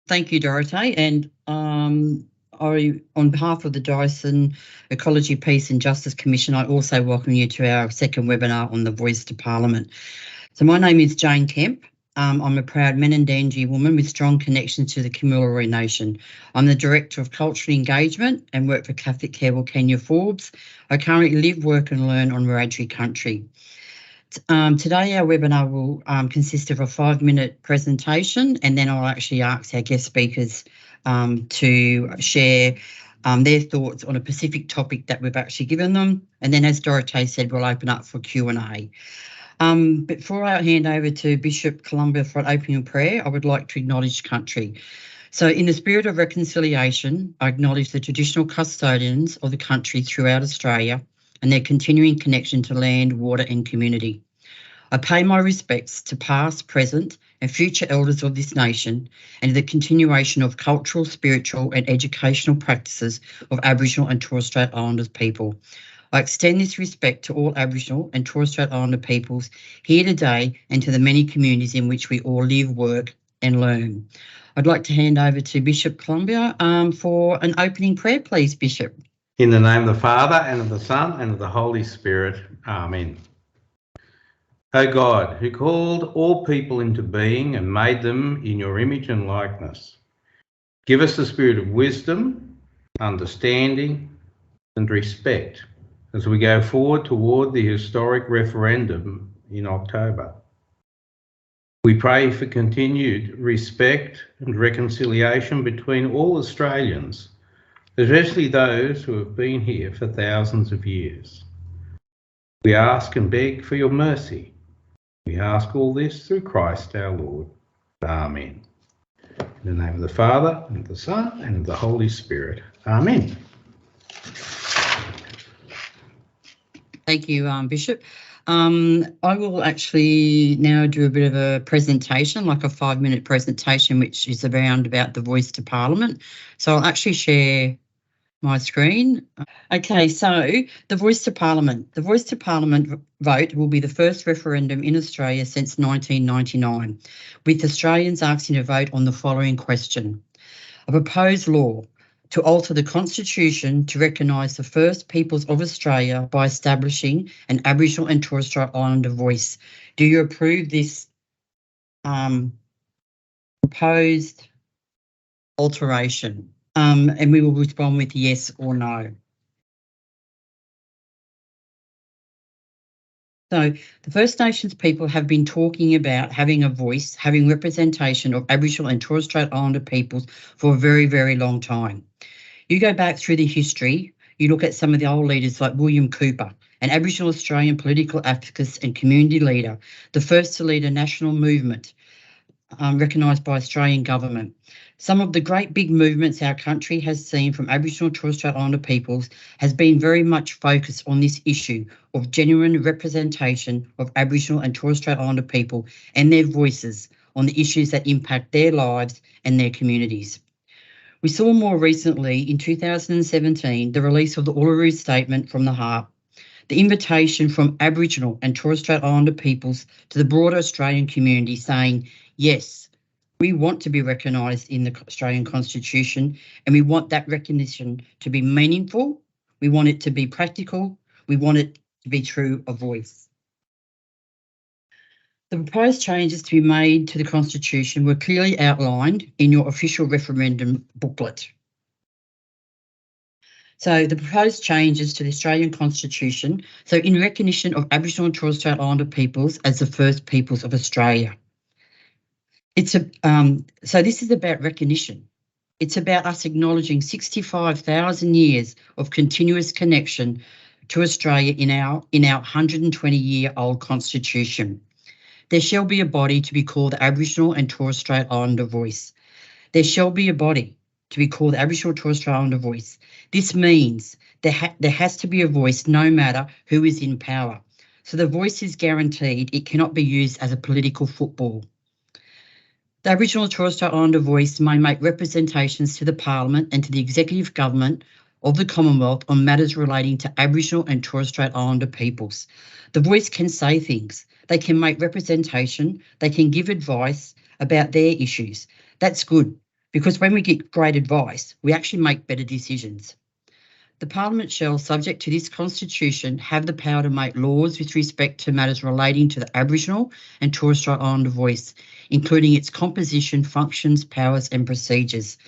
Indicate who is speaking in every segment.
Speaker 1: Thank you, Dorothy. And on behalf of the Diocesan Ecology, Peace and Justice Commission, I also welcome you to our second webinar on the Voice to Parliament. So my name is Jane Kemp. I'm a proud Menandangi woman with strong connections to the Kamilaroi Nation. I'm the Director of Cultural Engagement and work for Catholic Care Wilcannia-Forbes. I currently live, work and learn on Wiradjuri country. Today our webinar will consist of a 5-minute presentation, and then I'll actually ask our guest speakers to share their thoughts on a specific topic that we've actually given them. And then, as Dorothea said, we'll open up for Q&A. Before I hand over to Bishop Columba for an opening prayer, I would like to acknowledge country. So in the spirit of reconciliation, I acknowledge the traditional custodians of the country throughout Australia and their continuing connection to land, water and community. I pay my respects to past, present and future elders of this nation and to the continuation of cultural, spiritual and educational practices of Aboriginal and Torres Strait Islander people. I extend this respect to all Aboriginal and Torres Strait Islander peoples here today and to the many communities in which we all live, work and learn. I'd like to hand over to Bishop Columba for an opening prayer, please, Bishop.
Speaker 2: In the name of the Father, and of the Son, and of the Holy Spirit. Amen. O God, who called all people into being and made them in your image and likeness, give us the spirit of wisdom, understanding, and respect as we go forward toward the historic referendum in October. We pray for continued respect and reconciliation between all Australians, especially those who have been here for thousands of years. We ask and beg for your mercy. We ask all this through Christ our Lord. Amen. In the name of the Father, and of the Son, and of the Holy Spirit. Amen.
Speaker 1: Thank you, Bishop. I will actually now do a bit of a presentation, like a 5-minute presentation, which is around about the Voice to Parliament. So I'll actually share my screen. Okay, so the Voice to Parliament. The Voice to Parliament vote will be the first referendum in Australia since 1999, with Australians asking to vote on the following question: a proposed law to alter the Constitution to recognise the first peoples of Australia by establishing an Aboriginal and Torres Strait Islander voice. Do you approve this proposed alteration? And we will respond with yes or no. So the First Nations people have been talking about having a voice, having representation of Aboriginal and Torres Strait Islander peoples for a very, very long time. You go back through the history, you look at some of the old leaders like William Cooper, an Aboriginal Australian political activist and community leader, the first to lead a national movement recognised by Australian government. Some of the great big movements our country has seen from Aboriginal and Torres Strait Islander peoples has been very much focused on this issue of genuine representation of Aboriginal and Torres Strait Islander people and their voices on the issues that impact their lives and their communities. We saw more recently in 2017 the release of the Uluru Statement from the Heart, the invitation from Aboriginal and Torres Strait Islander peoples to the broader Australian community saying, yes, we want to be recognised in the Australian Constitution and we want that recognition to be meaningful, we want it to be practical, we want it to be true a voice. The proposed changes to be made to the Constitution were clearly outlined in your official referendum booklet. So the proposed changes to the Australian Constitution, so in recognition of Aboriginal and Torres Strait Islander peoples as the first peoples of Australia. So this is about recognition. It's about us acknowledging 65,000 years of continuous connection to Australia in our 120-year-old Constitution. There shall be a body to be called the Aboriginal and Torres Strait Islander Voice. There shall be a body to be called the Aboriginal and Torres Strait Islander Voice. This means there has to be a voice no matter who is in power. So the voice is guaranteed. It cannot be used as a political football. The Aboriginal and Torres Strait Islander Voice may make representations to the Parliament and to the Executive Government of the Commonwealth on matters relating to Aboriginal and Torres Strait Islander peoples. The voice can say things. They can make representation. They can give advice about their issues. That's good. because when we get great advice, we actually make better decisions. The Parliament shall, subject to this Constitution, have the power to make laws with respect to matters relating to the Aboriginal and Torres Strait Islander voice, including its composition, functions, powers and procedures.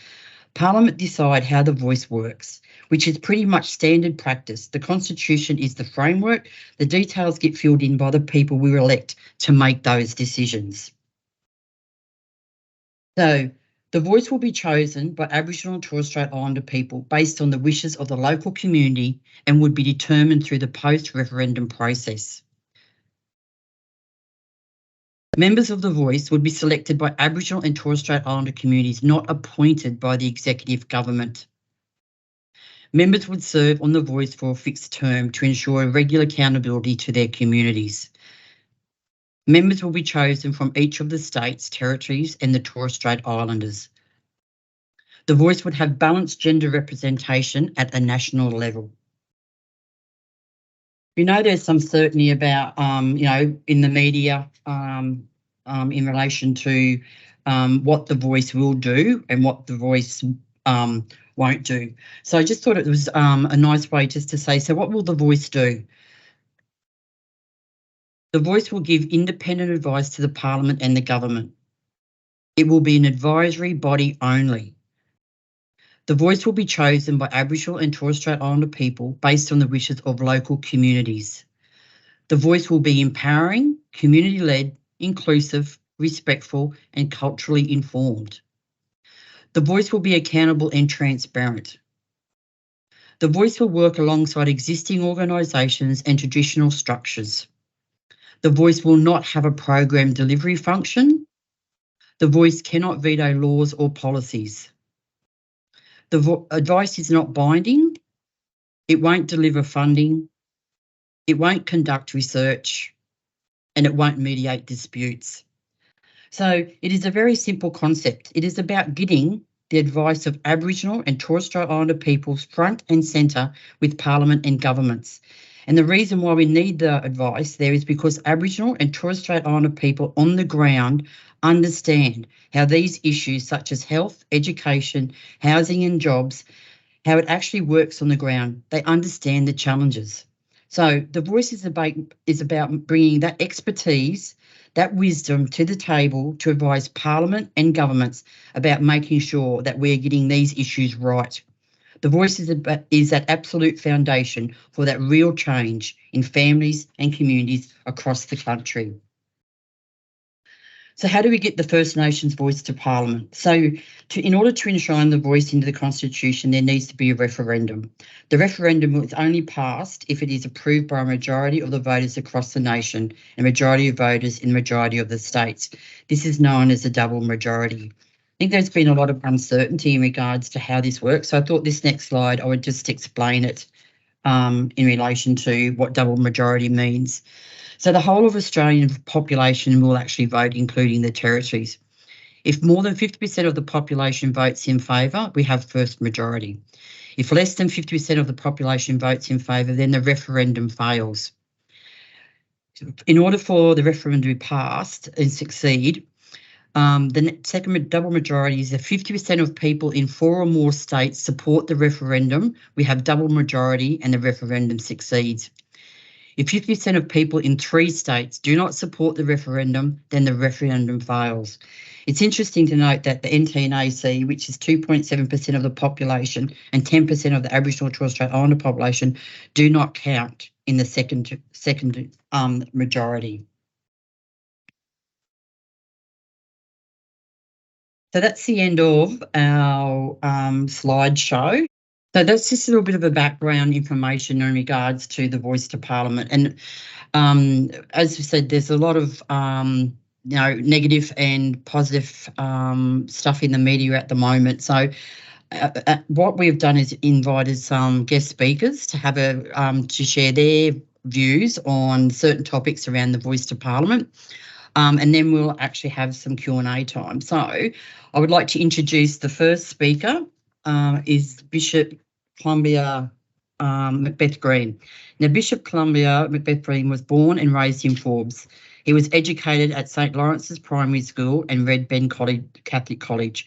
Speaker 1: Parliament decide how the voice works, which is pretty much standard practice. The Constitution is the framework. The details get filled in by the people we elect to make those decisions. So, the voice will be chosen by Aboriginal and Torres Strait Islander people based on the wishes of the local community and would be determined through the post-referendum process. Members of the voice would be selected by Aboriginal and Torres Strait Islander communities, not appointed by the executive government. Members would serve on the voice for a fixed term to ensure regular accountability to their communities. Members will be chosen from each of the states, territories and the Torres Strait Islanders. The voice would have balanced gender representation at a national level. We know there's some certainty about, in the media in relation to what the voice will do and what the voice won't do. So I just thought it was a nice way just to say, so what will the voice do? The voice will give independent advice to the Parliament and the government. It will be an advisory body only. The voice will be chosen by Aboriginal and Torres Strait Islander people based on the wishes of local communities. The voice will be empowering, community-led, inclusive, respectful and culturally informed. The voice will be accountable and transparent. The voice will work alongside existing organisations and traditional structures. The voice will not have a program delivery function. The voice cannot veto laws or policies. The advice is not binding. It won't deliver funding. It won't conduct research and it won't mediate disputes. So it is a very simple concept. It is about getting the advice of Aboriginal and Torres Strait Islander peoples front and centre with Parliament and governments. And the reason why we need the advice there is because Aboriginal and Torres Strait Islander people on the ground understand how these issues such as health, education, housing and jobs, how it actually works on the ground. They understand the challenges. So the voice is about bringing that expertise, that wisdom to the table to advise Parliament and governments about making sure that we're getting these issues right. The voice is that absolute foundation for that real change in families and communities across the country. So how do we get the First Nations voice to Parliament? So in order to enshrine the voice into the Constitution, there needs to be a referendum. The referendum is only passed if it is approved by a majority of the voters across the nation and a majority of voters in the majority of the states. This is known as a double majority. I think there's been a lot of uncertainty in regards to how this works. So I thought this next slide, I would just explain it in relation to what double majority means. So the whole of Australian population will actually vote, including the territories. If more than 50% of the population votes in favour, we have first majority. If less than 50% of the population votes in favour, then the referendum fails. In order for the referendum to be passed and succeed, the second double majority is if 50% of people in 4 or more states support the referendum, we have double majority and the referendum succeeds. If 50% of people in 3 states do not support the referendum, then the referendum fails. It's interesting to note that the NTNAC, which is 2.7% of the population and 10% of the Aboriginal and Torres Strait Islander population, do not count in the second majority. So that's the end of our slideshow. So that's just a little bit of a background information in regards to the voice to Parliament. And as we said, there's a lot of negative and positive stuff in the media at the moment. So what we've done is invited some guest speakers to have to share their views on certain topics around the voice to Parliament. And then we'll actually have some Q&A time. So I would like to introduce the first speaker, is Bishop Columba Macbeth-Green. Now, Bishop Columba Macbeth-Green was born and raised in Forbes. He was educated at St Lawrence's Primary School and Red Bend Catholic College.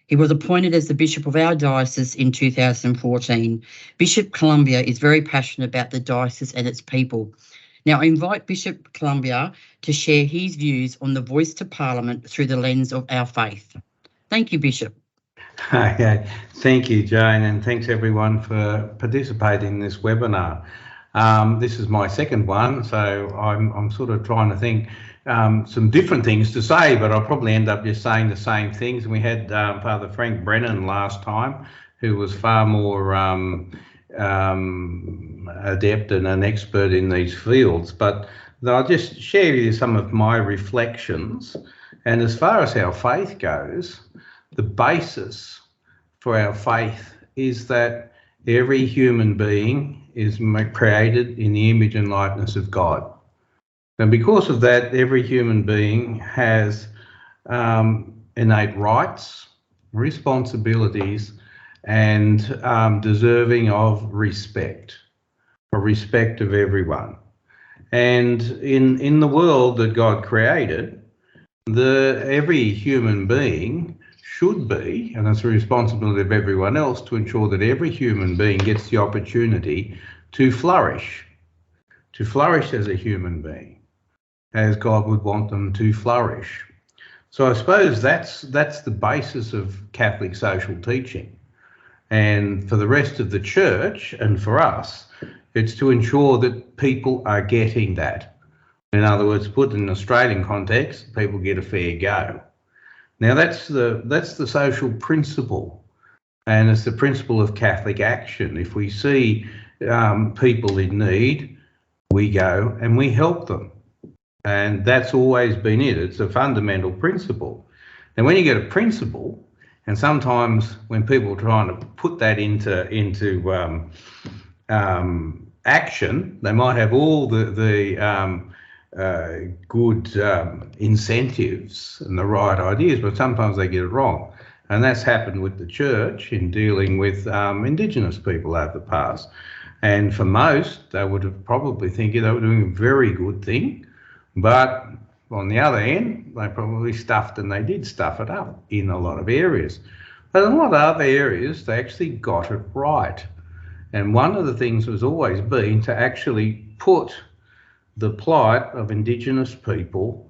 Speaker 1: He was appointed as the Bishop of our diocese in 2014. Bishop Columba is very passionate about the diocese and its people. Now, I invite Bishop Columba to share his views on the voice to Parliament through the lens of our faith. Thank you, Bishop.
Speaker 2: Okay, thank you, Jane, and thanks everyone for participating in this webinar. This is my second one, so I'm sort of trying to think some different things to say, but I'll probably end up just saying the same things. And we had Father Frank Brennan last time, who was far more adept and an expert in these fields, but I'll just share with you some of my reflections. And as far as our faith goes, the basis for our faith is that every human being is created in the image and likeness of God. And because of that, every human being has innate rights, responsibilities, and deserving of respect of everyone. And in the world that God created, every human being should be, and it's the responsibility of everyone else, to ensure that every human being gets the opportunity to flourish as a human being, as God would want them to flourish. So I suppose that's the basis of Catholic social teaching. And for the rest of the church, and for us, it's to ensure that people are getting that. In other words, put in an Australian context, people get a fair go. Now that's the social principle, and it's the principle of Catholic action. If we see people in need, we go and we help them, and that's always been it. It's a fundamental principle. And when you get a principle, and sometimes when people are trying to put that into action, they might have all the good incentives and the right ideas, but sometimes they get it wrong. And that's happened with the church in dealing with Indigenous people over the past. And for most, they would have probably thinking they were doing a very good thing, but on the other end, they probably stuffed, and they did stuff it up in a lot of areas. But in a lot of other areas, they actually got it right. And one of the things has always been to actually put the plight of Indigenous people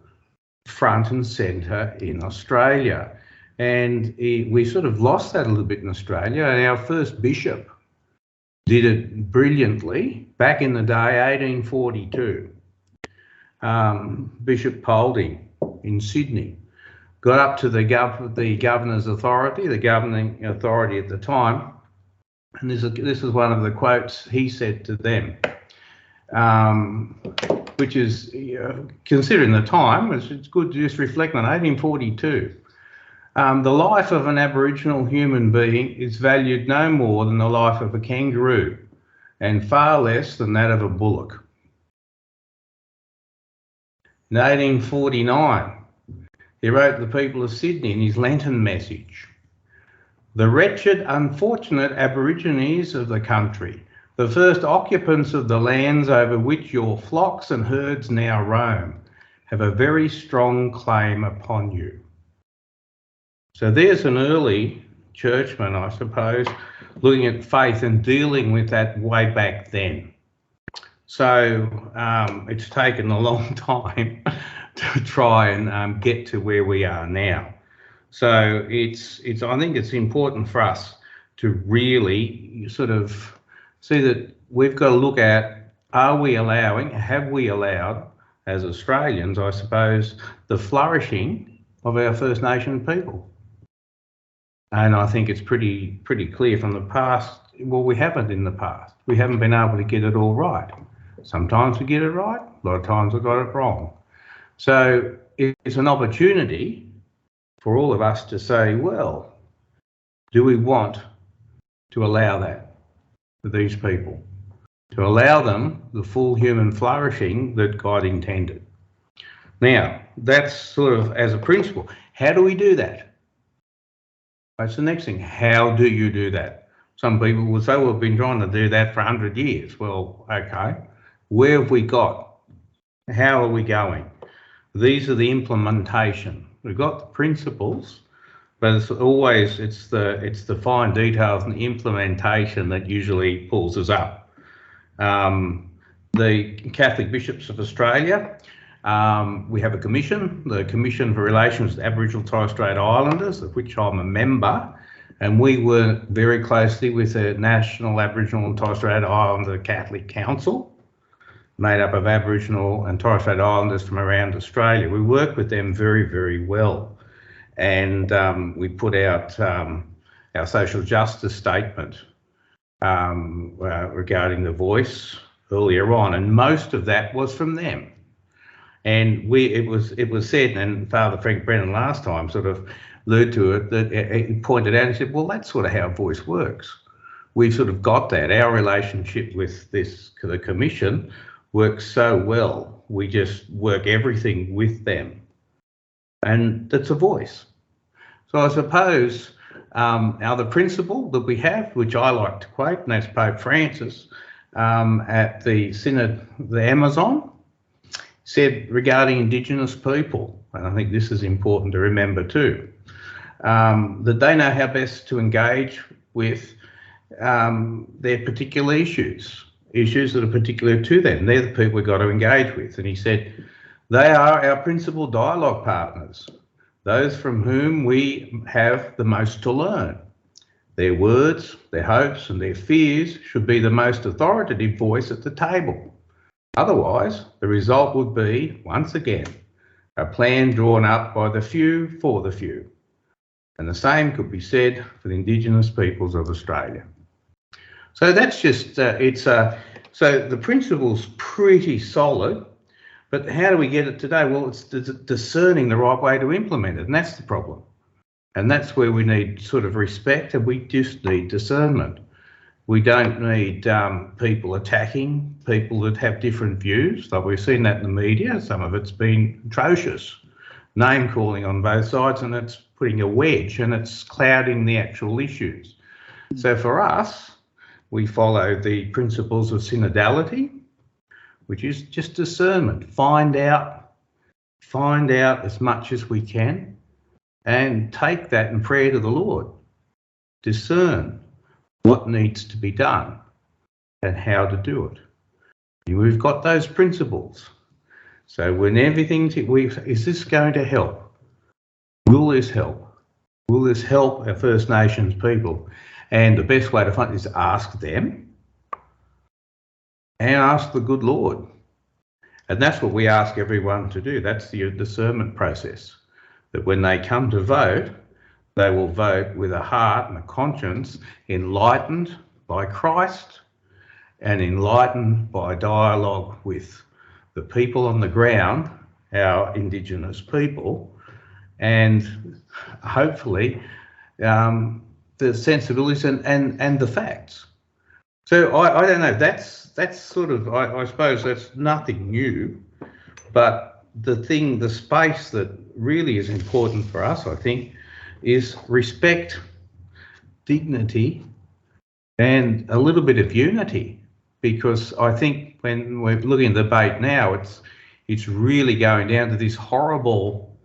Speaker 2: front and centre in Australia. And we sort of lost that a little bit in Australia, and our first bishop did it brilliantly back in the day, 1842. Bishop Polding in Sydney got up to the governor's authority, the governing authority at the time, and this is one of the quotes he said to them. Which is, considering the time, it's good to just reflect on 1842. The life of an Aboriginal human being is valued no more than the life of a kangaroo, and far less than that of a bullock. In 1849, he wrote to the people of Sydney in his Lenten message, "The wretched, unfortunate Aborigines of the country, the first occupants of the lands over which your flocks and herds now roam, have a very strong claim upon you." So there's an early churchman, I suppose, looking at faith and dealing with that way back then. So it's taken a long time to try and get to where we are now. So I think it's important for us to really sort of see that we've got to look at, have we allowed, as Australians, I suppose, the flourishing of our First Nation people? And I think it's pretty clear from the past, well, we haven't in the past. We haven't been able to get it all right. Sometimes we get it right, a lot of times we got it wrong. So it's an opportunity for all of us to say, well, do we want to allow that for these people? To allow them the full human flourishing that God intended. Now, that's sort of as a principle. How do we do that? That's the next thing. How do you do that? Some people will say, well, we've been trying to do that for 100 years. Well, okay. Where have we got? How are we going? These are the implementation. We've got the principles, but it's always it's the fine details and the implementation that usually pulls us up. The Catholic Bishops of Australia, we have a commission, the Commission for Relations with Aboriginal and Torres Strait Islanders, of which I'm a member, and we work very closely with the National Aboriginal and Torres Strait Islander Catholic Council, made up of Aboriginal and Torres Strait Islanders from around Australia. We work with them very, very well, and we put out our social justice statement regarding the voice earlier on, and most of that was from them. And it was said, and Father Frank Brennan last time sort of alluded to it, that he pointed out, he said, well, that's sort of how voice works. We've sort of got that. Our relationship with the commission works so well. We just work everything with them. And that's a voice. So I suppose the principle that we have, which I like to quote, and that's Pope Francis at the Synod, the Amazon, said regarding Indigenous people, and I think this is important to remember too, that they know how best to engage with their particular issues that are particular to them. They're the people we've got to engage with. And he said, they are our principal dialogue partners, those from whom we have the most to learn. Their words, their hopes and their fears should be the most authoritative voice at the table. Otherwise, the result would be, once again, a plan drawn up by the few for the few. And the same could be said for the Indigenous peoples of Australia. So that's just, so the principle's pretty solid, but how do we get it today? Well, it's discerning the right way to implement it, and that's the problem. And that's where we need sort of respect, and we just need discernment. We don't need people attacking people that have different views. Like we've seen that in the media. Some of it's been atrocious. Name calling on both sides, and it's putting a wedge and it's clouding the actual issues. So for us, we follow the principles of synodality, which is just discernment. Find out as much as we can and take that in prayer to the Lord. Discern what needs to be done and how to do it. And we've got those principles. So when everything's, is this going to help? Will this help? Will this help our First Nations people? And the best way to find it is ask them and ask the good Lord. And that's what we ask everyone to do. That's the discernment process. That when they come to vote, they will vote with a heart and a conscience enlightened by Christ and enlightened by dialogue with the people on the ground, our Indigenous people, and hopefully the sensibilities and the facts. So I don't know, that's sort of, I suppose that's nothing new, but the space that really is important for us, I think, is respect, dignity, and a little bit of unity. Because I think when we're looking at the debate now, it's really going down to this horrible,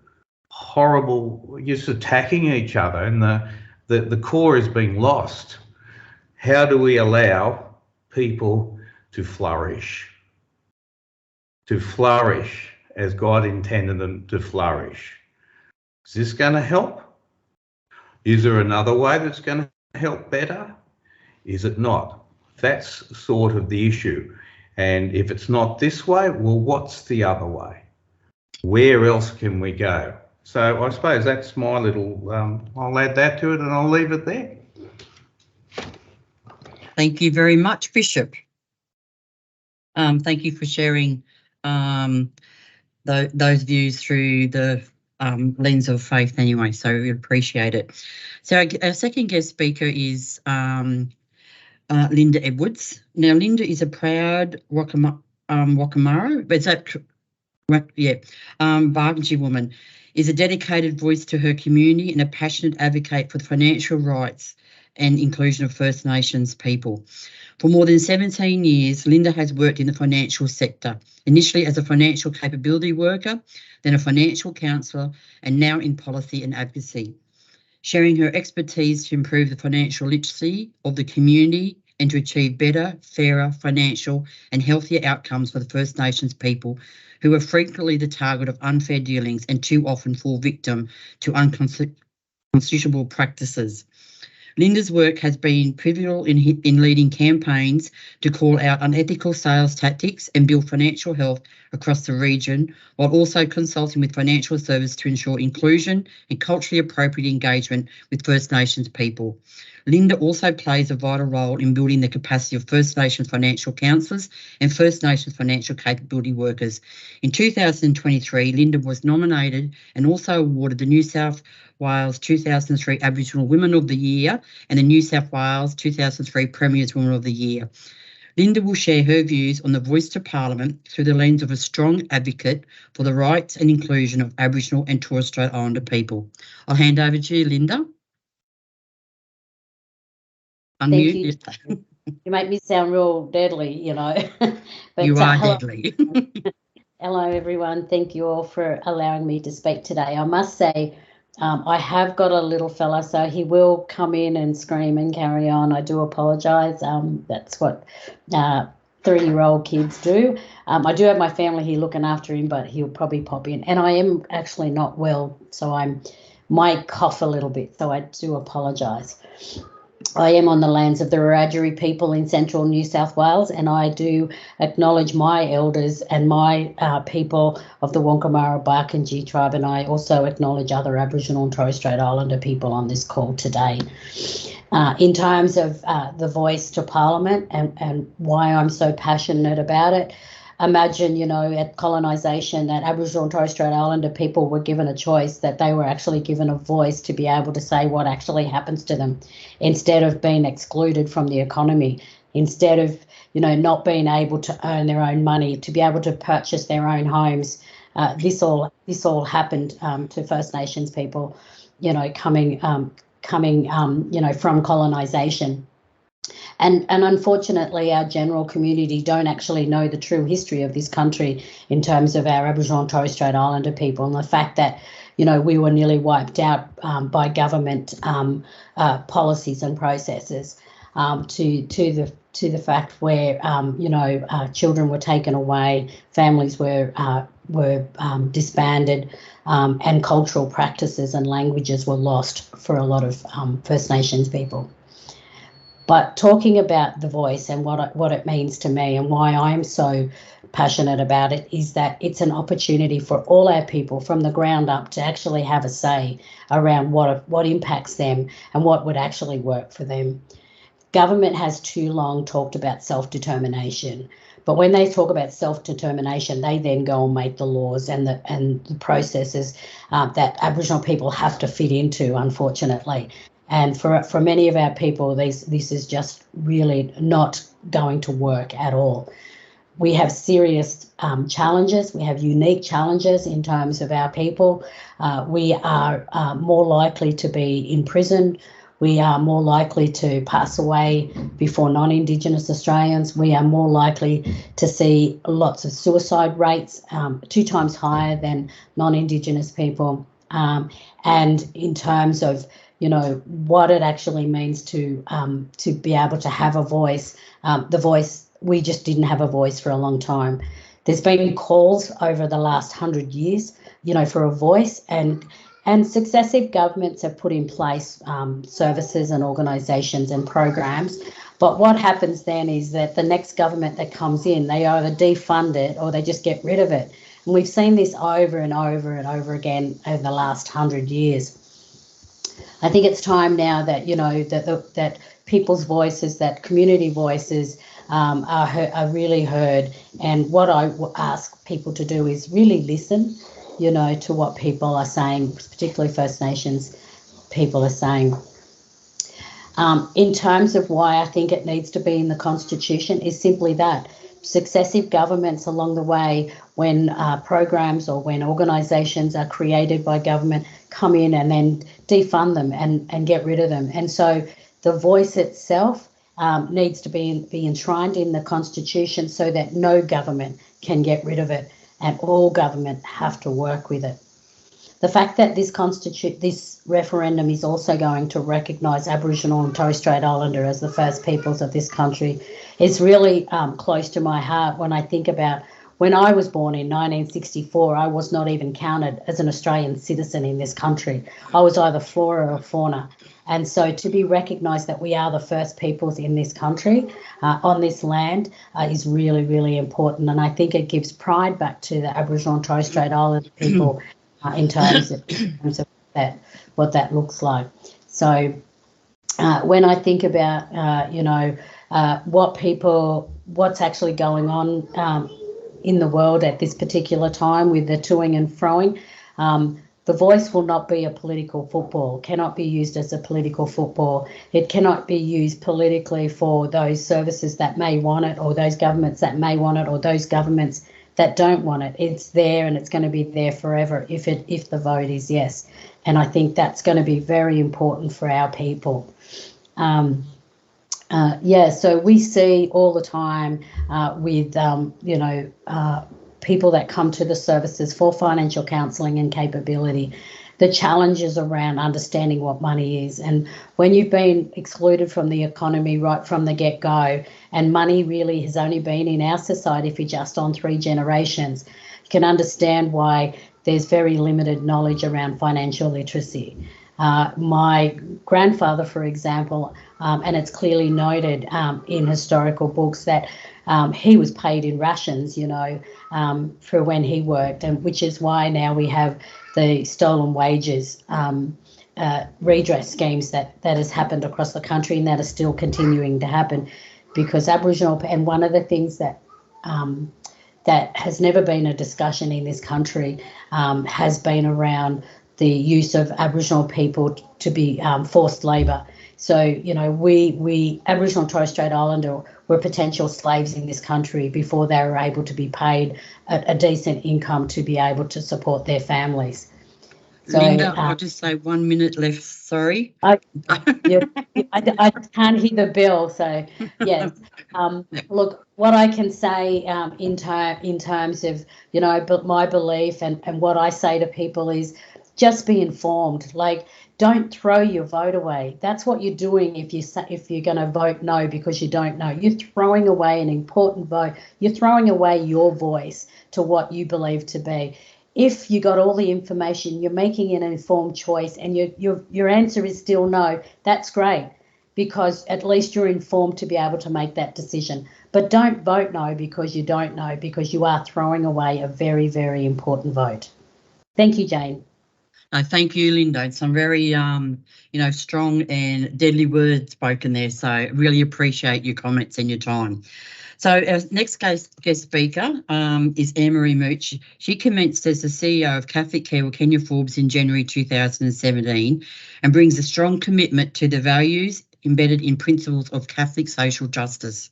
Speaker 2: just attacking each other, and the core is being lost. How do we allow people to flourish as God intended them to flourish? Is this going to help? Is there another way that's going to help better? Is it not? That's sort of the issue. And if it's not this way, well, what's the other way? Where else can we go? So I suppose that's my little, I'll add that to it and I'll leave it there.
Speaker 1: Thank you very much, Bishop. Thank you for sharing those views through the lens of faith anyway, so we appreciate it. So our second guest speaker is Lynda Edwards. Now, Lynda is a proud Wakamara, but is that Barkindji woman, is a dedicated voice to her community and a passionate advocate for the financial rights and inclusion of First Nations people. For more than 17 years, Lynda has worked in the financial sector, initially as a financial capability worker, then a financial counsellor, and now in policy and advocacy. sharing her expertise to improve the financial literacy of the community and to achieve better, fairer financial and healthier outcomes for the First Nations people who are frequently the target of unfair dealings and too often fall victim to unconscionable practices. Lynda's work has been pivotal in leading campaigns to call out unethical sales tactics and build financial health across the region, while also consulting with financial services to ensure inclusion and culturally appropriate engagement with First Nations people. Lynda also plays a vital role in building the capacity of First Nations financial counsellors and First Nations financial capability workers. In 2023, Lynda was nominated and also awarded the New South Wales 2003 Aboriginal Women of the Year and the New South Wales 2003 Premier's Women of the Year. Lynda will share her views on the Voice to Parliament through the lens of a strong advocate for the rights and inclusion of Aboriginal and Torres Strait Islander people. I'll hand over to you, Lynda. Unmute.
Speaker 3: Thank you. You make me sound real deadly, you know. But,
Speaker 1: you are
Speaker 3: hello,
Speaker 1: deadly.
Speaker 3: hello, everyone. Thank you all for allowing me to speak today. I must say, I have got a little fella, so he will come in and scream and carry on. I do apologise. That's what 3-year-old kids do. I do have my family here looking after him, but he'll probably pop in. And I am actually not well, so I might cough a little bit, so I do apologise. I am on the lands of the Wiradjuri people in central New South Wales, and I do acknowledge my elders and my people of the Wilcannia Barkindji tribe, and I also acknowledge other Aboriginal and Torres Strait Islander people on this call today. In terms of the Voice to Parliament and why I'm so passionate about it, imagine, you know, at colonisation that Aboriginal and Torres Strait Islander people were given a choice, that they were actually given a voice to be able to say what actually happens to them instead of being excluded from the economy, instead of, you know, not being able to earn their own money, to be able to purchase their own homes. This all happened to First Nations people, you know, coming you know, from colonisation. And unfortunately, our general community don't actually know the true history of this country in terms of our Aboriginal and Torres Strait Islander people, and the fact that, you know, we were nearly wiped out by government policies and processes, to the fact where you know, children were taken away, families were disbanded, and cultural practices and languages were lost for a lot of First Nations people. But talking about the voice and what it means to me and why I'm so passionate about it is that it's an opportunity for all our people from the ground up to actually have a say around what impacts them and what would actually work for them. Government has too long talked about self-determination, but when they talk about self-determination, they then go and make the laws and the processes that Aboriginal people have to fit into, unfortunately. And for many of our people, this is just really not going to work at all. We have serious challenges. We have unique challenges in terms of our people. We are more likely to be imprisoned. We are more likely to pass away before non-Indigenous Australians. We are more likely to see lots of suicide rates, 2 times higher than non-Indigenous people. And in terms of, you know, what it actually means to be able to have a voice, we just didn't have a voice for a long time. There's been calls over the last 100 years, you know, for a voice, and successive governments have put in place services and organisations and programs. But what happens then is that the next government that comes in, they either defund it or they just get rid of it. And we've seen this over and over and over again over the last 100 years. I think it's time now that, you know, that people's voices, that community voices are really heard. And what I ask people to do is really listen, you know, to what people are saying, particularly First Nations people are saying. In terms of why I think it needs to be in the Constitution is simply that. Successive governments along the way, when programs or when organisations are created by government, come in and then defund them and get rid of them. And so the voice itself needs to be enshrined in the Constitution so that no government can get rid of it and all government have to work with it. The fact that this referendum is also going to recognise Aboriginal and Torres Strait Islander as the first peoples of this country is really close to my heart. When I think about when I was born in 1964, I was not even counted as an Australian citizen in this country. I was either flora or fauna. And so to be recognised that we are the first peoples in this country, on this land, is really, really important. And I think it gives pride back to the Aboriginal and Torres Strait Islander people in terms of that, what that looks like. So when I think about, what's actually going on in the world at this particular time with the toing and froing, the voice will not be a political football, cannot be used as a political football. It cannot be used politically for those services that may want it, or those governments that may want it, or those governments that don't want it. It's there, and it's going to be there forever if the vote is yes. And I think that's going to be very important for our people. So we see all the time with people that come to the services for financial counselling and capability, the challenges around understanding what money is. And when you've been excluded from the economy right from the get-go, and money really has only been in our society for just on 3 generations, you can understand why there's very limited knowledge around financial literacy. My grandfather, for example, and it's clearly noted in historical books that he was paid in rations, for when he worked, and which is why now we have the stolen wages redress schemes that has happened across the country, and that is still continuing to happen, because Aboriginal, and one of the things that that has never been a discussion in this country has been around the use of Aboriginal people to be forced labour. So, we Aboriginal and Torres Strait Islander were potential slaves in this country before they were able to be paid a decent income to be able to support their families. So,
Speaker 1: Lynda, I'll just say 1 minute left, sorry.
Speaker 3: I can't hear the bell, so yes. Look, what I can say in terms of, but my belief and what I say to people is just be informed. Like, don't throw your vote away. That's what you're doing if you're going to vote no because you don't know. You're throwing away an important vote. You're throwing away your voice to what you believe to be. If you got all the information, you're making an informed choice, and your answer is still no, that's great, because at least you're informed to be able to make that decision. But don't vote no because you don't know, because you are throwing away a very, very important vote. Thank you, Jane.
Speaker 1: Thank you, Lynda. Some very, strong and deadly words spoken there. So really appreciate your comments and your time. So our next guest speaker is Anne-Marie Mioche. She commenced as the CEO of Catholic Care Wilcannia-Forbes in January 2017 and brings a strong commitment to the values embedded in principles of Catholic social justice.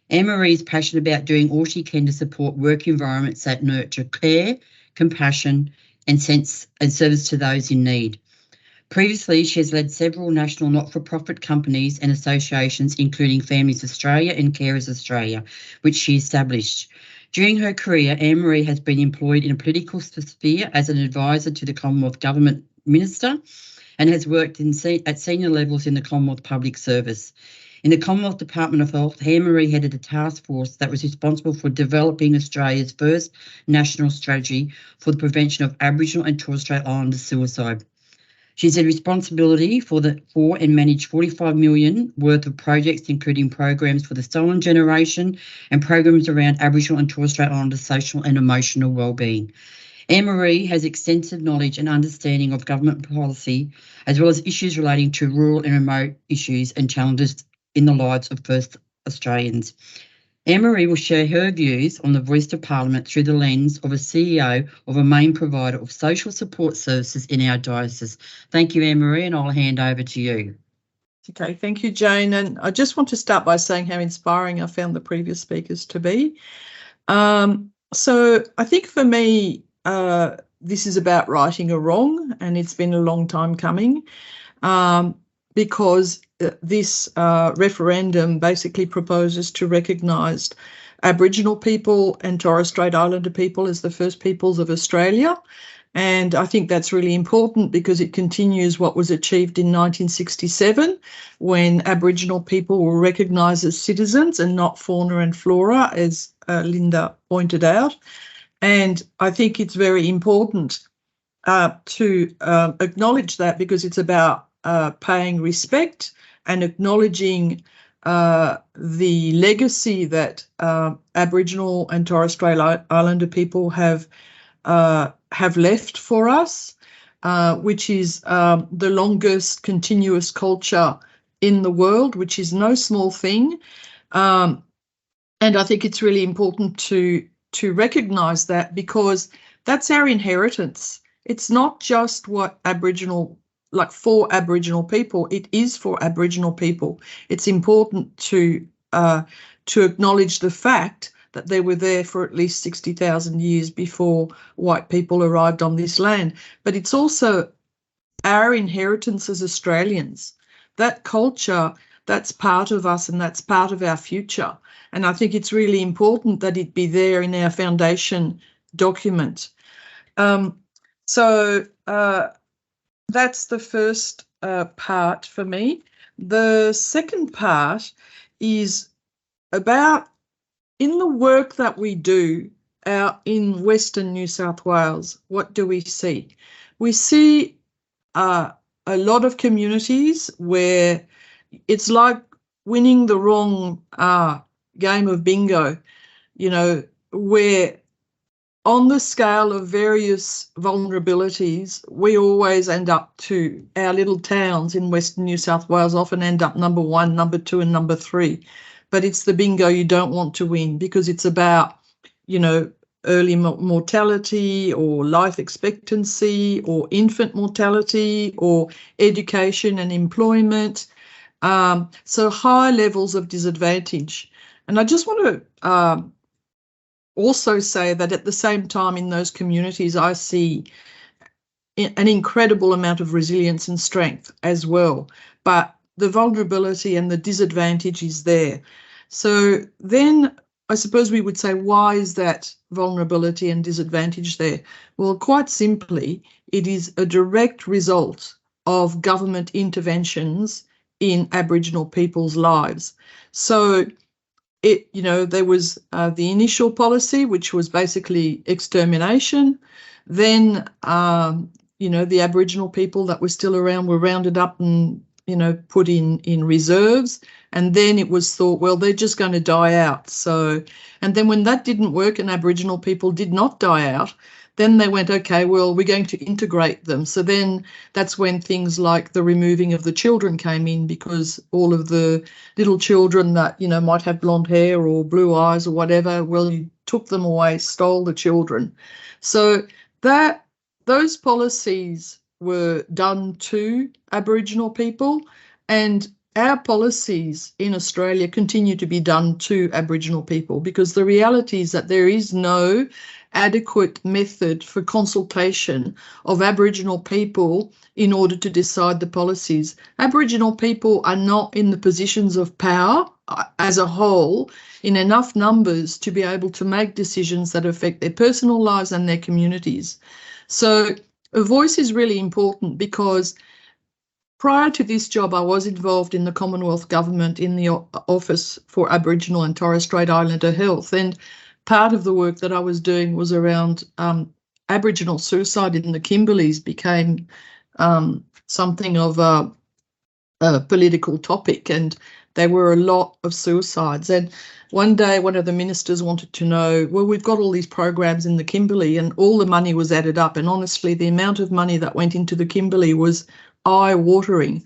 Speaker 1: Anne-Marie is passionate about doing all she can to support work environments that nurture care, compassion, and service to those in need. Previously, she has led several national not-for-profit companies and associations, including Families Australia and Carers Australia, which she established. During her career, Anne-Marie has been employed in a political sphere as an advisor to the Commonwealth Government Minister and has worked at senior levels in the Commonwealth Public Service. In the Commonwealth Department of Health, Anne-Marie headed a task force that was responsible for developing Australia's first national strategy for the prevention of Aboriginal and Torres Strait Islander suicide. She's had responsibility for and managed 45 million worth of projects, including programs for the stolen generation and programs around Aboriginal and Torres Strait Islander social and emotional wellbeing. Anne-Marie has extensive knowledge and understanding of government policy, as well as issues relating to rural and remote issues and challenges in the lives of First Australians. Anne-Marie will share her views on the Voice to Parliament through the lens of a CEO of a main provider of social support services in our diocese. Thank you, Anne-Marie, and I'll hand over to you.
Speaker 4: Okay, thank you, Jane. And I just want to start by saying how inspiring I found the previous speakers to be. So I think for me, this is about righting a wrong, and it's been a long time coming, because this referendum basically proposes to recognise Aboriginal people and Torres Strait Islander people as the first peoples of Australia. And I think that's really important because it continues what was achieved in 1967 when Aboriginal people were recognised as citizens and not fauna and flora, as Lynda pointed out. And I think it's very important to acknowledge that, because it's about paying respect and acknowledging the legacy that Aboriginal and Torres Strait Islander people have left for us, which is the longest continuous culture in the world, which is no small thing. And I think it's really important to recognise that, because that's our inheritance. It's not just what Aboriginal, like for Aboriginal people, it is for Aboriginal people. It's important to acknowledge the fact that they were there for at least 60,000 years before white people arrived on this land. But it's also our inheritance as Australians. That culture, that's part of us and that's part of our future. And I think it's really important that it be there in our foundation document. So that's the first part for me. The second part is about, in the work that we do out in Western New South Wales, what do we see? We see a lot of communities where it's like winning the wrong game of bingo, you know, where on the scale of various vulnerabilities, we always end up to, our little towns in Western New South Wales often end up number 1, number 2 and number 3. But it's the bingo you don't want to win, because it's about, you know, early mortality or life expectancy or infant mortality or education and employment. So high levels of disadvantage. And I just want to also say that at the same time in those communities, I see an incredible amount of resilience and strength as well. But the vulnerability and the disadvantage is there. So then I suppose we would say, why is that vulnerability and disadvantage there? Well, quite simply, it is a direct result of government interventions in Aboriginal people's lives. So it, you know, there was the initial policy, which was basically extermination. Then, you know, the Aboriginal people that were still around were rounded up and, you know, put in reserves. And then it was thought, well, they're just going to die out. So, and then when that didn't work and Aboriginal people did not die out, then they went, okay, well, we're going to integrate them. So then that's when things like the removing of the children came in, because all of the little children that, you know, might have blonde hair or blue eyes or whatever, well, you took them away, stole the children. So that those policies were done to Aboriginal people, and our policies in Australia continue to be done to Aboriginal people, because the reality is that there is no adequate method for consultation of Aboriginal people in order to decide the policies. Aboriginal people are not in the positions of power as a whole in enough numbers to be able to make decisions that affect their personal lives and their communities. So a voice is really important, because prior to this job, I was involved in the Commonwealth Government in the Office for Aboriginal and Torres Strait Islander Health, and part of the work that I was doing was around Aboriginal suicide in the Kimberleys became something of a political topic, and there were a lot of suicides. And one day one of the ministers wanted to know, well, we've got all these programs in the Kimberley and all the money was added up, and honestly the amount of money that went into the Kimberley was eye-watering,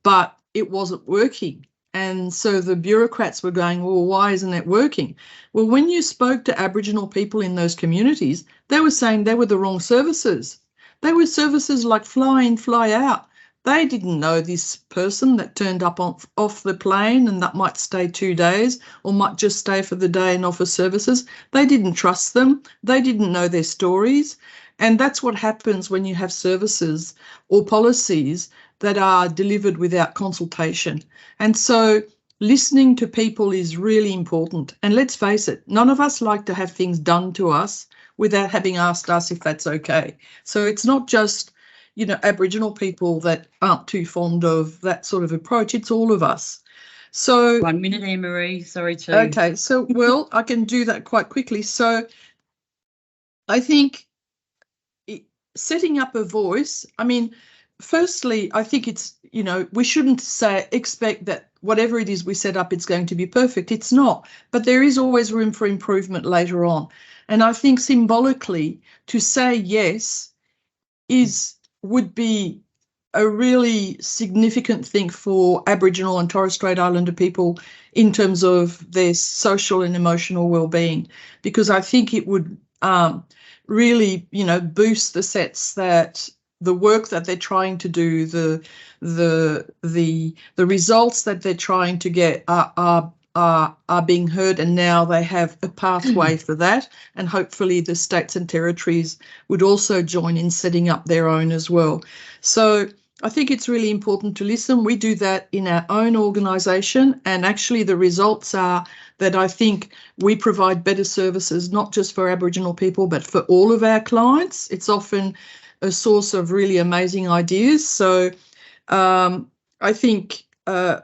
Speaker 4: but it wasn't working. And so the bureaucrats were going, well, why isn't it working? Well, when you spoke to Aboriginal people in those communities, they were saying they were the wrong services. They were services like fly in, fly out. They didn't know this person that turned up off the plane and that might stay 2 days or might just stay for the day and offer services. They didn't trust them. They didn't know their stories. And that's what happens when you have services or policies that are delivered without consultation. And so listening to people is really important. And let's face it, none of us like to have things done to us without having asked us if that's okay. So it's not just, you know, Aboriginal people that aren't too fond of that sort of approach. It's all of us. So
Speaker 1: 1 minute, Anne-Marie. Sorry to.
Speaker 4: okay, so well, I can do that quite quickly. So I think setting up a voice, I mean, firstly, I think it's, you know, we shouldn't expect that whatever it is we set up, it's going to be perfect. It's not, but there is always room for improvement later on. And I think symbolically to say yes would be a really significant thing for Aboriginal and Torres Strait Islander people in terms of their social and emotional well-being, because I think it would really, you know, boost the sense that the work that they're trying to do, the results that they're trying to get are being heard, and now they have a pathway for that. And hopefully the states and territories would also join in setting up their own as well. So I think it's really important to listen. We do that in our own organisation, and actually the results are that I think we provide better services, not just for Aboriginal people, but for all of our clients. It's often a source of really amazing ideas. So I think a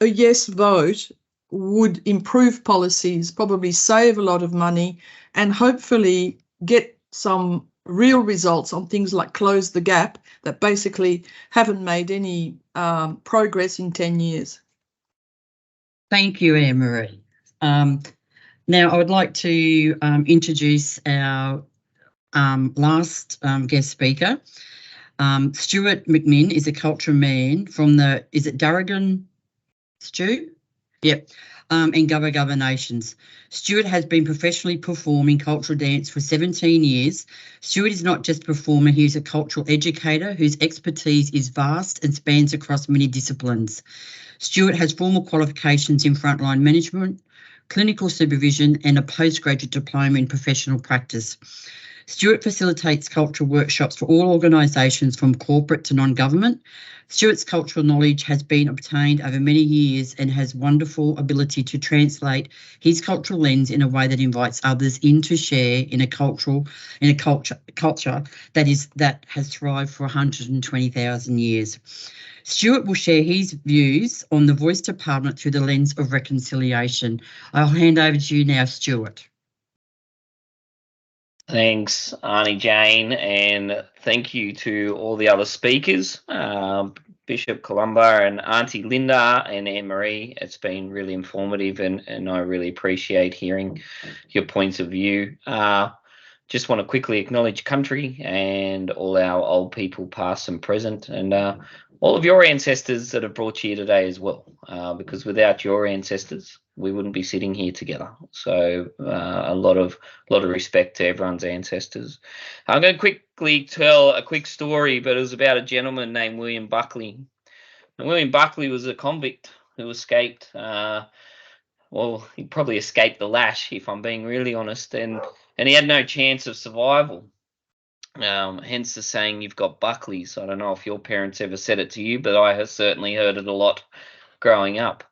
Speaker 4: yes vote would improve policies, probably save a lot of money, and hopefully get some real results on things like close the gap that basically haven't made any progress in 10 years.
Speaker 1: Thank you, Anne-Marie. Now, I would like to introduce our last guest speaker. Sturt McMinn is a culture man from the, is it Darrigan, Stu? Yep. And Gubba Nations. Sturt has been professionally performing cultural dance for 17 years. Sturt is not just a performer, he is a cultural educator whose expertise is vast and spans across many disciplines. Sturt has formal qualifications in frontline management, clinical supervision, and a postgraduate diploma in professional practice. Sturt facilitates cultural workshops for all organisations from corporate to non-government. Sturt's cultural knowledge has been obtained over many years and has wonderful ability to translate his cultural lens in a way that invites others in to share in a culture that has thrived for 120,000 years. Sturt will share his views on the Voice to Parliament through the lens of reconciliation. I'll hand over to you now, Sturt.
Speaker 5: Thanks, Arnie Jane, and thank you to all the other speakers, Bishop Columba and Auntie Lynda and Anne-Marie. It's been really informative, and I really appreciate hearing your points of view. Just want to quickly acknowledge country and all our old people, past and present, and all of your ancestors that have brought you here today as well, because without your ancestors, we wouldn't be sitting here together. So a lot of respect to everyone's ancestors. I'm going to quickly tell a quick story, but it was about a gentleman named William Buckley. And William Buckley was a convict who escaped. Well, he probably escaped the lash, if I'm being really honest, and he had no chance of survival. Hence the saying, you've got Buckleys. I don't know if your parents ever said it to you, but I have certainly heard it a lot growing up.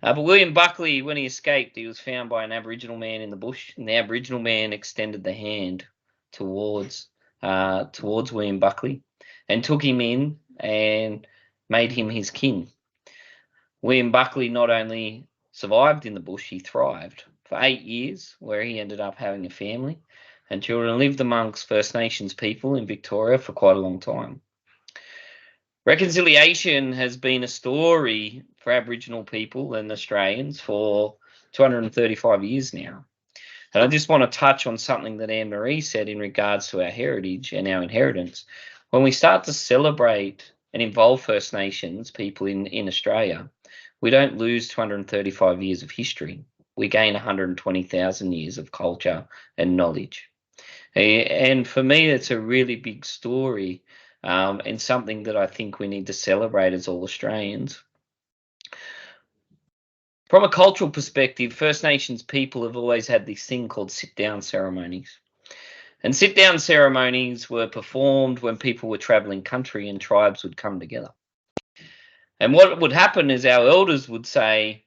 Speaker 5: But William Buckley, when he escaped, he was found by an Aboriginal man in the bush, and the Aboriginal man extended the hand towards William Buckley and took him in and made him his kin. William Buckley not only survived in the bush, he thrived for 8 years, where he ended up having a family and children, lived amongst First Nations people in Victoria for quite a long time. Reconciliation has been a story for Aboriginal people and Australians for 235 years now. And I just want to touch on something that Anne-Marie said in regards to our heritage and our inheritance. When we start to celebrate and involve First Nations people in Australia, we don't lose 235 years of history. We gain 120,000 years of culture and knowledge. And for me, it's a really big story. And something that I think we need to celebrate as all Australians. From a cultural perspective, First Nations people have always had this thing called sit-down ceremonies. And sit-down ceremonies were performed when people were travelling country and tribes would come together. And what would happen is our elders would say,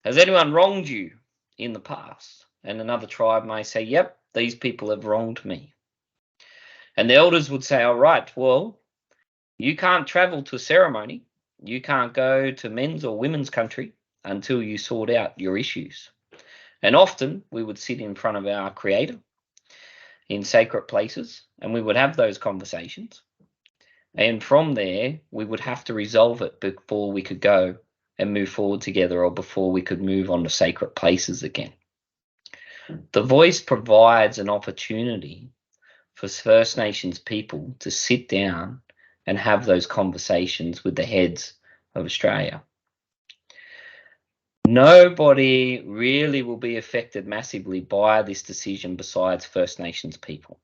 Speaker 5: has anyone wronged you in the past? And another tribe may say, yep, These people have wronged me. And the elders would say, all right, well, you can't travel to a ceremony. You can't go to men's or women's country until you sort out your issues. And often we would sit in front of our Creator in sacred places, and we would have those conversations. And from there, we would have to resolve it before we could go and move forward together, or before we could move on to sacred places again. The voice provides an opportunity for First Nations people to sit down and have those conversations with the heads of Australia. Nobody really will be affected massively by this decision besides First Nations people.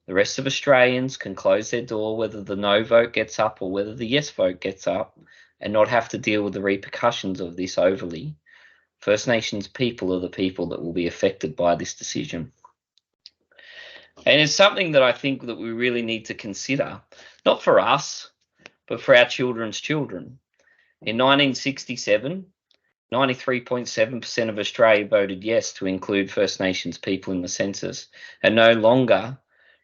Speaker 5: The rest of Australians can close their door whether the no vote gets up or whether the yes vote gets up, and not have to deal with the repercussions of this overly. First Nations people are the people that will be affected by this decision. And it's something that I think that we really need to consider, not for us, but for our children's children. In 1967, 93.7% of Australia voted yes to include First Nations people in the census, and no longer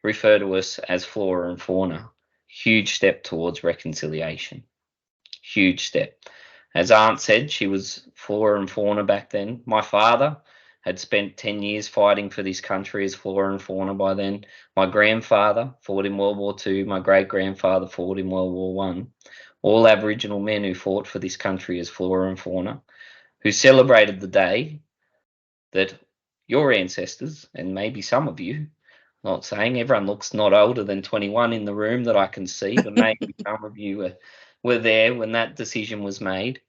Speaker 5: refer to us as flora and fauna. Huge step towards reconciliation. Huge step. As Aunt said, she was flora and fauna back then. My father had spent 10 years fighting for this country as flora and fauna by then. My grandfather fought in World War II. My great-grandfather fought in World War I. All Aboriginal men who fought for this country as flora and fauna, who celebrated the day that your ancestors, and maybe some of you, not saying everyone looks not older than 21 in the room that I can see, but maybe some of you were there when that decision was made,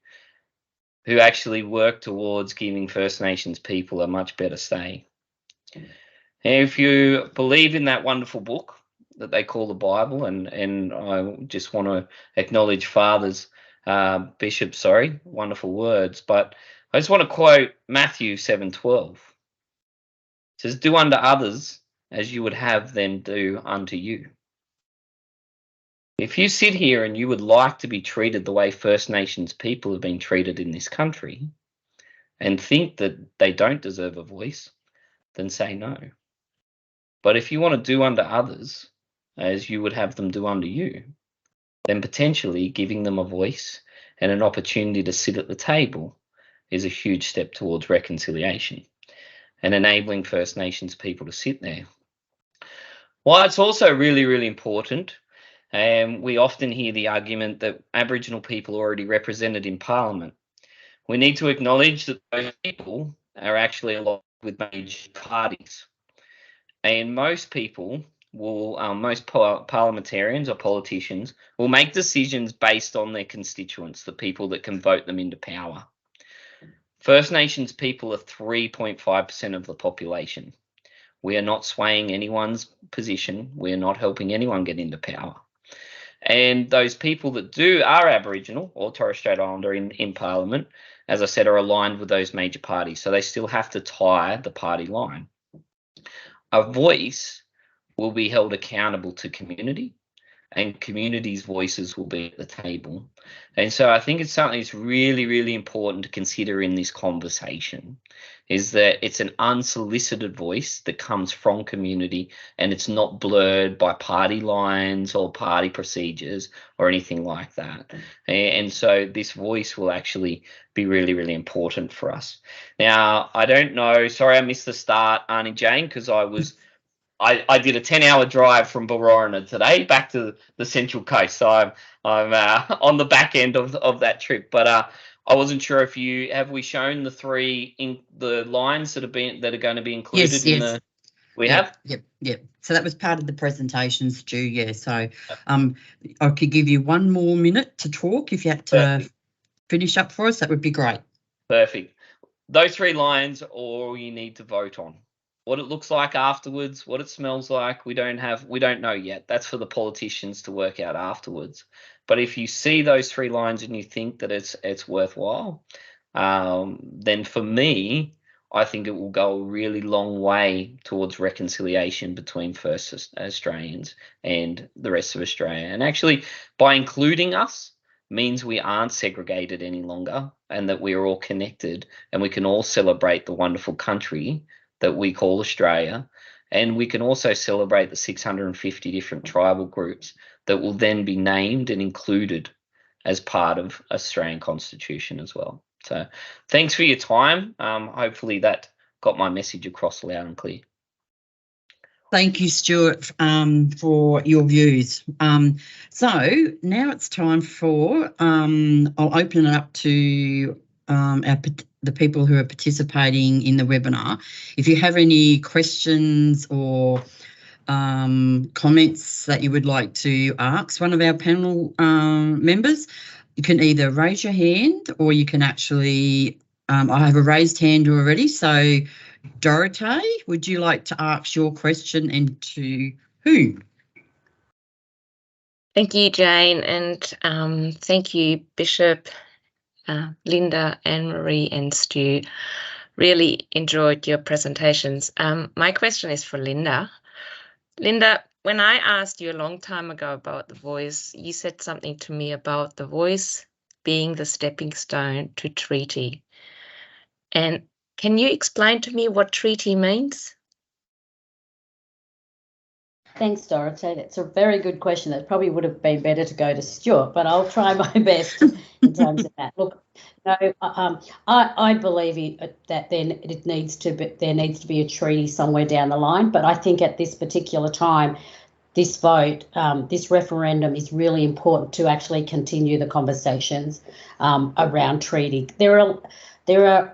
Speaker 5: who actually worked towards giving First Nations people a much better say. And if you believe in that wonderful book that they call the Bible, and I just want to acknowledge Bishop's wonderful words, but I just want to quote Matthew 7:12. It says, "Do unto others as you would have them do unto you." If you sit here and you would like to be treated the way First Nations people have been treated in this country, and think that they don't deserve a voice, then say no. But if you want to do unto others as you would have them do unto you, then potentially giving them a voice and an opportunity to sit at the table is a huge step towards reconciliation and enabling First Nations people to sit there. Why it's also really, really important, and we often hear the argument that Aboriginal people are already represented in Parliament. We need to acknowledge that those people are actually aligned with major parties. And most people will, most parliamentarians or politicians will make decisions based on their constituents, the people that can vote them into power. First Nations people are 3.5% of the population. We are not swaying anyone's position. We are not helping anyone get into power. And those people that are Aboriginal or Torres Strait Islander in Parliament, as I said, are aligned with those major parties. So they still have to tie the party line. A voice will be held accountable to community, and community's voices will be at the table. And so I think it's something that's really, really important to consider in this conversation, is that it's an unsolicited voice that comes from community, and it's not blurred by party lines or party procedures or anything like that. And so this voice will actually be really, really important for us. Now, I don't know, sorry I missed the start, Auntie Jane, because I did a 10-hour drive from Barorona today back to the Central Coast, so I'm on the back end of that trip. But I wasn't sure if we shown the the lines that are going to be included in the. We have.
Speaker 1: Yep. So that was part of the presentations, Stu. Yeah. So I could give you one more minute to talk if you had to finish up for us. That would be great.
Speaker 5: Perfect. Those 3 lines are all you need to vote on. What it looks like afterwards, what it smells like, we don't know yet. That's for the politicians to work out afterwards. But if you see those 3 lines and you think that it's worthwhile, then for me, I think it will go a really long way towards reconciliation between First Australians and the rest of Australia. And actually, by including us means we aren't segregated any longer, and that we are all connected, and we can all celebrate the wonderful country that we call Australia. And we can also celebrate the 650 different tribal groups that will then be named and included as part of Australian Constitution as well. So thanks for your time. Hopefully that got my message across loud and clear.
Speaker 1: Thank you, Stuart, for your views. So now it's time for, I'll open it up to the people who are participating in the webinar. If you have any questions or comments that you would like to ask one of our panel members, you can either raise your hand or you can actually, I have a raised hand already, so Dorothea, would you like to ask your question and to who?
Speaker 6: Thank you, Jane, and thank you, Bishop, Lynda, Anne-Marie and Stu. Really enjoyed your presentations. My question is for Lynda. Lynda, when I asked you a long time ago about the voice, you said something to me about the voice being the stepping stone to treaty. And can you explain to me what treaty means?
Speaker 3: Thanks, Dorothy. That's a very good question. That probably would have been better to go to Stuart, but I'll try my best in terms of that. Look, no, I believe that there needs to be a treaty somewhere down the line. But I think at this particular time, this vote, this referendum is really important to actually continue the conversations around treaty. There are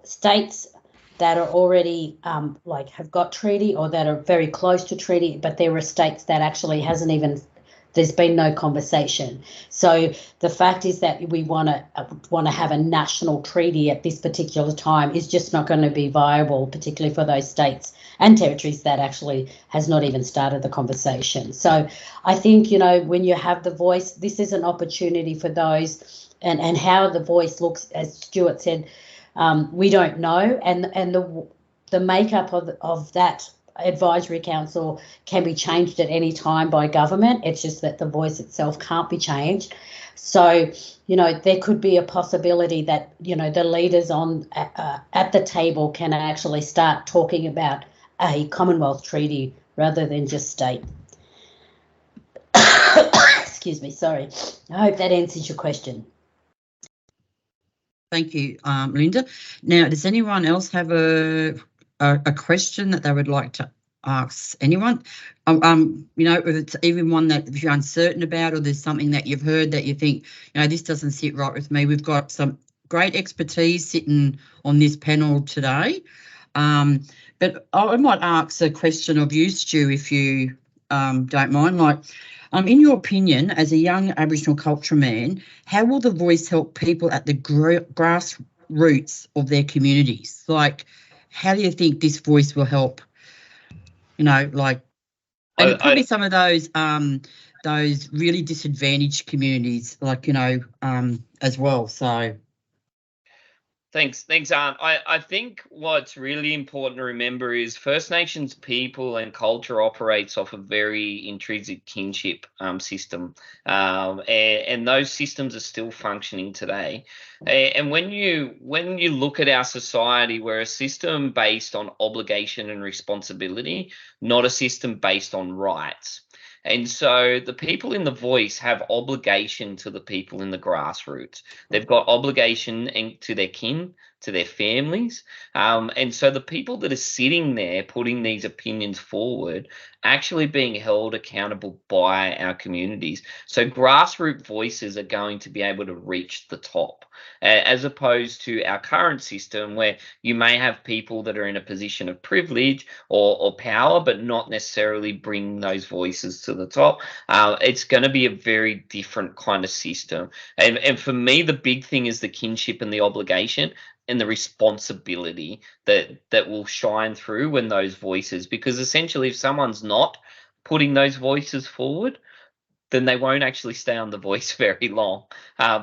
Speaker 3: states that are already have got treaty or that are very close to treaty, but there are states that actually there's been no conversation. So the fact is that we want to have a national treaty at this particular time is just not going to be viable, particularly for those states and territories that actually has not even started the conversation. So I think, when you have the voice, this is an opportunity for those, and how the voice looks, as Stuart said, we don't know, and the makeup of that advisory council can be changed at any time by government. It's just that the voice itself can't be changed. So, there could be a possibility that, the leaders at the table can actually start talking about a Commonwealth treaty rather than just state. Excuse me, sorry. I hope that answers your question.
Speaker 1: Thank you, Lynda. Now, does anyone else have a question that they would like to ask anyone? If it's even one that if you're uncertain about, or there's something that you've heard that you think, this doesn't sit right with me. We've got some great expertise sitting on this panel today. But I might ask a question of you, Stu, if you don't mind. In your opinion, as a young Aboriginal culture man, how will the voice help people at the grassroots of their communities? How do you think this voice will help? And probably some of those really disadvantaged communities, as well. So.
Speaker 5: Thanks, Aunt. I think what's really important to remember is First Nations people and culture operates off a very intrinsic kinship system, and those systems are still functioning today. And when you look at our society, we're a system based on obligation and responsibility, not a system based on rights. And so the people in the voice have obligation to the people in the grassroots. They've got obligation to their kin, to their families. And so the people that are sitting there putting these opinions forward actually being held accountable by our communities. So grassroots voices are going to be able to reach the top, as opposed to our current system where you may have people that are in a position of privilege or power, but not necessarily bring those voices to the top. It's going to be a very different kind of system. And for me, the big thing is the kinship and the obligation and the responsibility that will shine through when those voices, because essentially if someone's not putting those voices forward, then they won't actually stay on the voice very long,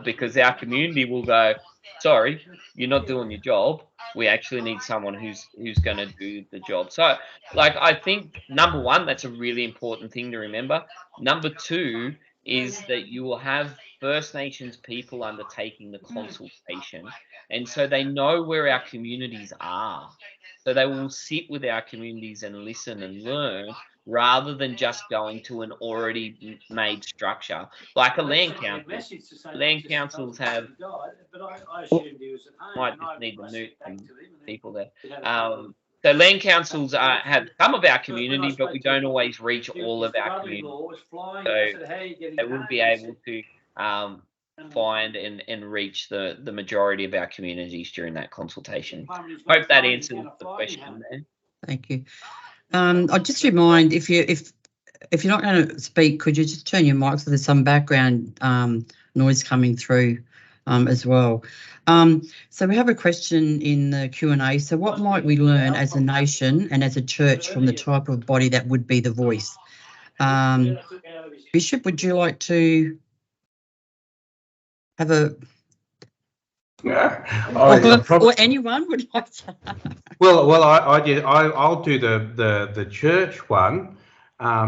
Speaker 5: because our community will go, sorry, you're not doing your job. We actually need someone who's going to do the job. So I think, number one, that's a really important thing to remember. Number two is that you will have First Nations people undertaking the consultation, and so they know where our communities are. So they will sit with our communities and listen and learn, rather than just going to an already made structure like a land council. Land councils have, might just need to mute some people there. So land councils have some of our community, but we don't always reach all of our community. So they will be able to find and reach the majority of our communities during that consultation. Hope that answers the question there.
Speaker 1: Thank you. I'd just remind, if you're not going to speak, could you just turn your mic so there's some background noise coming through as well. So we have a question in the Q&A. So what might we learn as a nation and as a church from the type of body that would be the voice? Bishop, would you like to have a...
Speaker 2: Yeah,
Speaker 1: or anyone would like to.
Speaker 2: Well, I'll do the church one,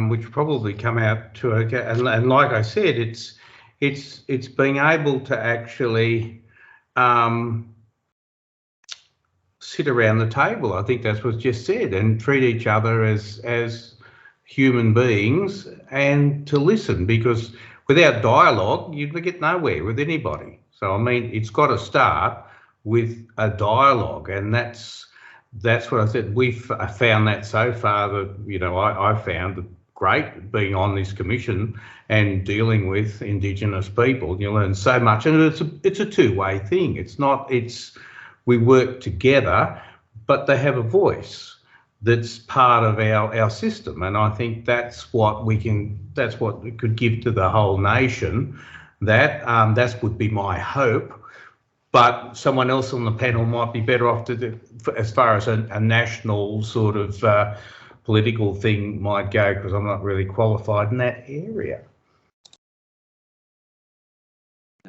Speaker 2: which will probably come out to and like I said, it's being able to actually sit around the table. I think that's what's just said, and treat each other as human beings, and to listen, because without dialogue, you'd get nowhere with anybody. So, I mean, it's got to start with a dialogue, and that's what I said. We've found that so far that, you know, I found it great being on this commission and dealing with Indigenous people. You learn so much, and it's a two-way thing. We work together, but they have a voice that's part of our system, and I think that's what we could give to the whole nation. That would be my hope, but someone else on the panel might be better off as far as a national sort of political thing might go, because I'm not really qualified in that area.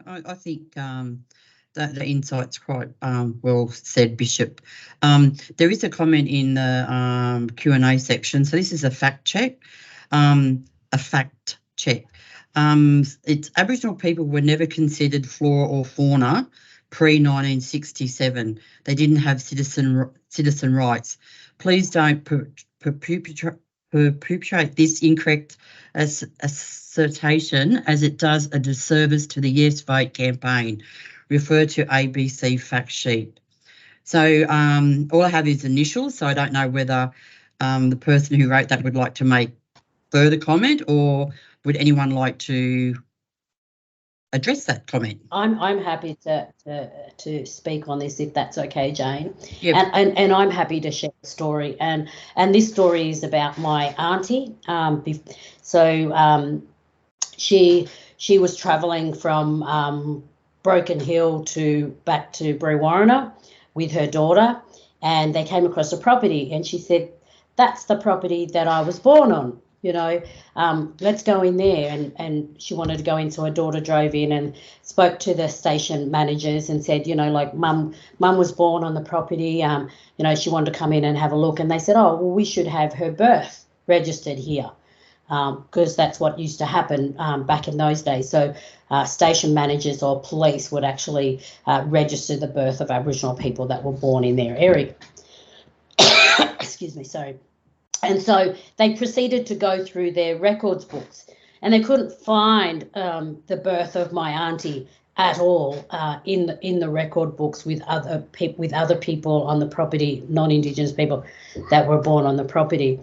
Speaker 1: I think that the insight's quite well said, Bishop. There is a comment in the Q&A section. So this is a fact check. It's Aboriginal people were never considered flora or fauna pre-1967. They didn't have citizen rights. Please don't perpetuate this incorrect assertion, as it does a disservice to the Yes Vote campaign. Refer to ABC fact sheet. So all I have is initials, so I don't know whether the person who wrote that would like to make further comment, or would anyone like to address that comment?
Speaker 3: I'm happy to speak on this, if that's okay, Jane.
Speaker 1: Yep.
Speaker 3: And I'm happy to share the story. And this story is about my auntie. She was travelling from Broken Hill back to Brewarrina with her daughter, and they came across a property, and she said, "That's the property that I was born on. You know, let's go in there." And she wanted to go in, so her daughter drove in and spoke to the station managers and said, you know, like, mum was born on the property. You know, she wanted to come in and have a look. And they said, oh, well, we should have her birth registered here, because that's what used to happen back in those days. So station managers or police would actually register the birth of Aboriginal people that were born in their area. Excuse me, sorry. And so they proceeded to go through their records books, and they couldn't find the birth of my auntie at all in the record books with other people on the property, non-Indigenous people that were born on the property.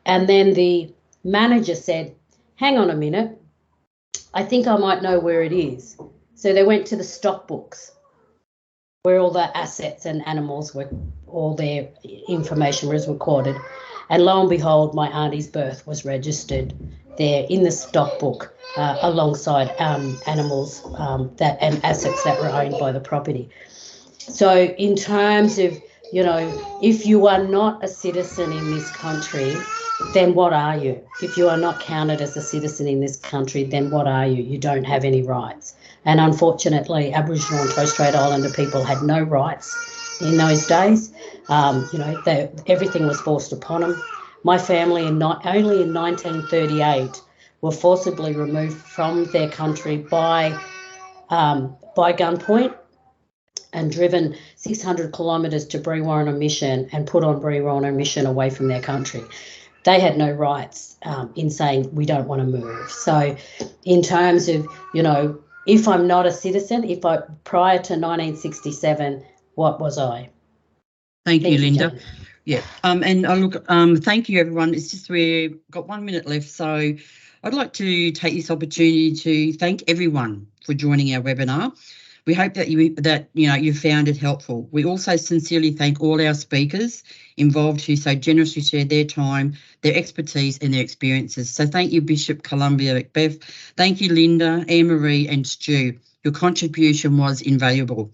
Speaker 3: And then the manager said, "Hang on a minute, I think I might know where it is." So they went to the stock books, where all the assets and animals were, all their information was recorded. And lo and behold, my auntie's birth was registered there in the stock book alongside animals and assets that were owned by the property. So in terms of, you know, if you are not a citizen in this country, then what are you? If you are not counted as a citizen in this country, then what are you? You don't have any rights. And unfortunately, Aboriginal and Torres Strait Islander people had no rights in those days. You know, everything was forced upon them. My family, only in 1938 were forcibly removed from their country by gunpoint and driven 600 kilometres to Brewarrina and put on Brewarrina away from their country. They had no rights in saying we don't want to move. So in terms of, you know, if I'm not a citizen, prior to 1967, what was I?
Speaker 1: Thank you, Lynda.
Speaker 3: Jane.
Speaker 1: Yeah, and look, thank you, everyone. It's just we've got 1 minute left, so I'd like to take this opportunity to thank everyone for joining our webinar. We hope that you found it helpful. We also sincerely thank all our speakers involved who so generously shared their time, their expertise and their experiences. So thank you, Bishop Columba Macbeth. Thank you, Lynda, Anne-Marie and Stu. Your contribution was invaluable.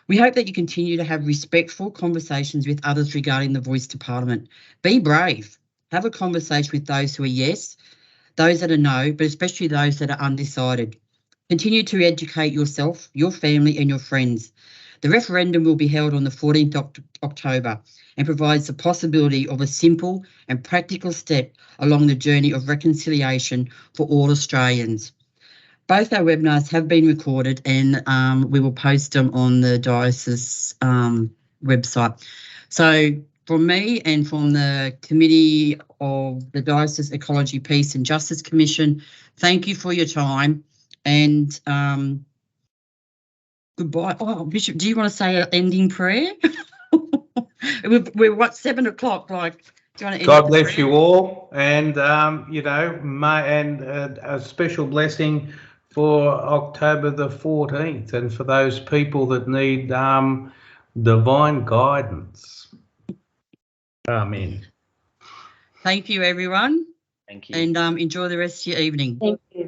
Speaker 1: We hope that you continue to have respectful conversations with others regarding the Voice to Parliament. Be brave. Have a conversation with those who are yes, those that are no, but especially those that are undecided. Continue to educate yourself, your family and your friends. The referendum will be held on the 14th of October and provides the possibility of a simple and practical step along the journey of reconciliation for all Australians. Both our webinars have been recorded and we will post them on the Diocesan website. So from me and from the Committee of the Diocese Ecology, Peace and Justice Commission, thank you for your time and goodbye. Oh, Bishop, do you want to say an ending prayer? We're what, 7 o'clock, like, do you want to end
Speaker 2: God bless you all, and you know, a special blessing for October the 14th, and for those people that need divine guidance. Amen.
Speaker 1: Thank you, everyone.
Speaker 5: Thank you.
Speaker 1: And enjoy the rest of your evening.
Speaker 3: Thank you.